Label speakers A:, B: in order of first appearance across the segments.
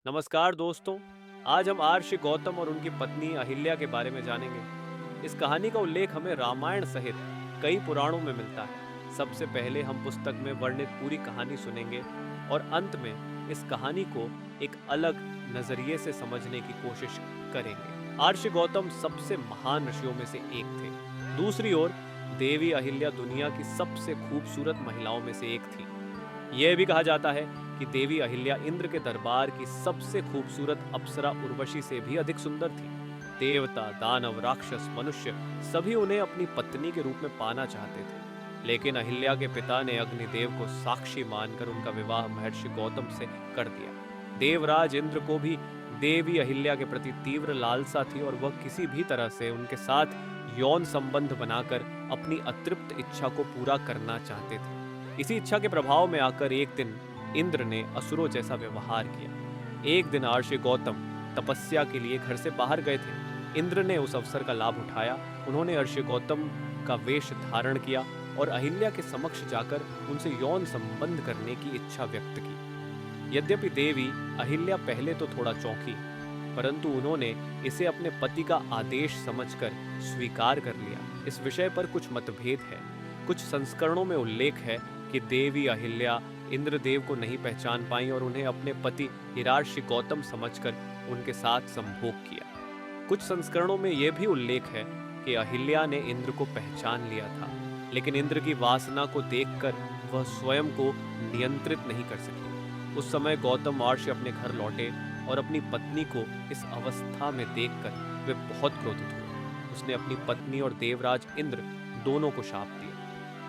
A: नमस्कार दोस्तों। आज हम आर्षि गौतम और उनकी पत्नी अहिल्या के बारे में जानेंगे। इस कहानी का उल्लेख हमें रामायण सहित कई पुराणों में मिलता है। सबसे पहले हम पुस्तक में वर्णित पूरी कहानी सुनेंगे और अंत में इस कहानी को एक अलग नजरिए से समझने की कोशिश करेंगे। आर्षि गौतम सबसे महान ऋषियों में से एक थे। दूसरी ओर देवी अहिल्या दुनिया की सबसे खूबसूरत महिलाओं में से एक थी। यह भी कहा जाता है कि देवी अहिल्या इंद्र के दरबार की सबसे खूबसूरत अप्सरा उर्वशी से भी अधिक सुंदर थी। देवता, दानव, राक्षस, मनुष्य सभी उन्हें अपनी पत्नी के रूप में पाना चाहते थे। लेकिन अहिल्या के पिता ने अग्निदेव को साक्षी मानकर उनका विवाह महर्षि गौतम से कर दिया। देवराज इंद्र को भी देवी अहिल्या के प्रति तीव्र लालसा थी और वह किसी भी तरह से उनके साथ यौन संबंध बनाकर अपनी अतृप्त इच्छा को पूरा करना चाहते थे। इसी इच्छा के प्रभाव में आकर एक दिन इंद्र ने असुरों जैसा व्यवहार किया। एक दिन आर्षि गौतम तपस्या के लिए घर से बाहर गए थे। इंद्र ने उस अवसर का लाभ उठाया। उन्होंने आर्षि गौतम का वेश धारण किया और अहिल्या के समक्ष जाकर उनसे यौन संबंध करने की इच्छा व्यक्त की। यद्यपि देवी अहिल्या पहले तो थोड़ा चौंकी, परंतु उन्होंने इसे अपने पति का आदेश समझकर स्वीकार कर लिया। इस विषय पर कुछ मतभेद है। कुछ संस्करणों में उल्लेख है कि देवी अहिल्या इंद्रदेव को नहीं पहचान पाई और उन्हें अपने पति हिरार्षि गौतम समझकर उनके साथ संभोग किया। कुछ संस्करणों में यह भी उल्लेख है कि अहिल्या ने इंद्र को पहचान लिया था, लेकिन इंद्र की वासना को देखकर वह स्वयं को नियंत्रित नहीं कर सकी। उस समय गौतम महर्षि अपने घर लौटे और अपनी पत्नी को इस अवस्था में देखकर वे बहुत क्रोधित हुए। उसने अपनी पत्नी और देवराज इंद्र दोनों को शाप दिया।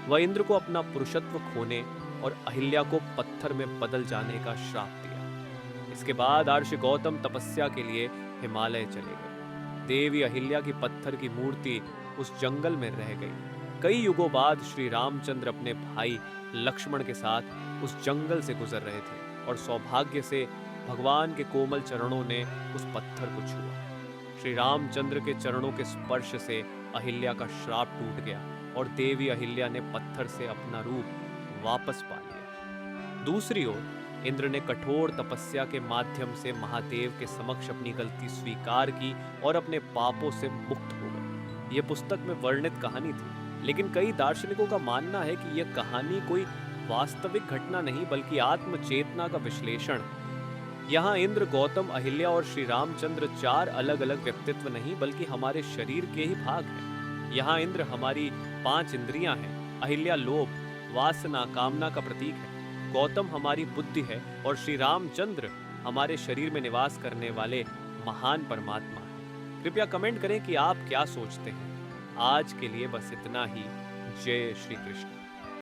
A: वह इंद्र को अपना पुरुषत्व खोने और अहिल्या को पत्थर में बदल जाने का श्राप दिया। इसके बाद आर्षि गौतम तपस्या के लिए हिमालय चले गए। देवी अहिल्या की पत्थर की मूर्ति उस जंगल में रह गई। कई युगों बाद श्री रामचंद्र अपने भाई लक्ष्मण के साथ उस जंगल से गुजर रहे थे और सौभाग्य से भगवान के कोमल चरणों ने उस पत्थर को छुआ। श्री रामचंद्र के चरणों के स्पर्श से अहिल्या का श्राप टूट गया और देवी अहिल्या ने पत्थर से अपना रूप वापस पा लिया। दूसरी ओर इंद्र ने कठोर तपस्या के माध्यम से महादेव के समक्ष अपनी गलती स्वीकार की और अपने पापों से मुक्त हो गए। यह पुस्तक में वर्णित कहानी थी, लेकिन कई दार्शनिकों का मानना है कि यह कहानी कोई वास्तविक घटना नहीं बल्कि आत्मचेतना का विश्लेषण। यहाँ इंद्र, गौतम, अहिल्या और श्री रामचंद्र चार अलग अलग व्यक्तित्व नहीं बल्कि हमारे शरीर के ही भाग हैं। यहाँ इंद्र हमारी 5 इंद्रियां हैं, अहिल्या लोभ, वासना, कामना का प्रतीक है, गौतम हमारी बुद्धि है और श्री रामचंद्र हमारे शरीर में निवास करने वाले महान परमात्मा हैं। कृपया कमेंट करें कि आप क्या सोचते हैं। आज के लिए बस इतना ही। जय श्री कृष्ण।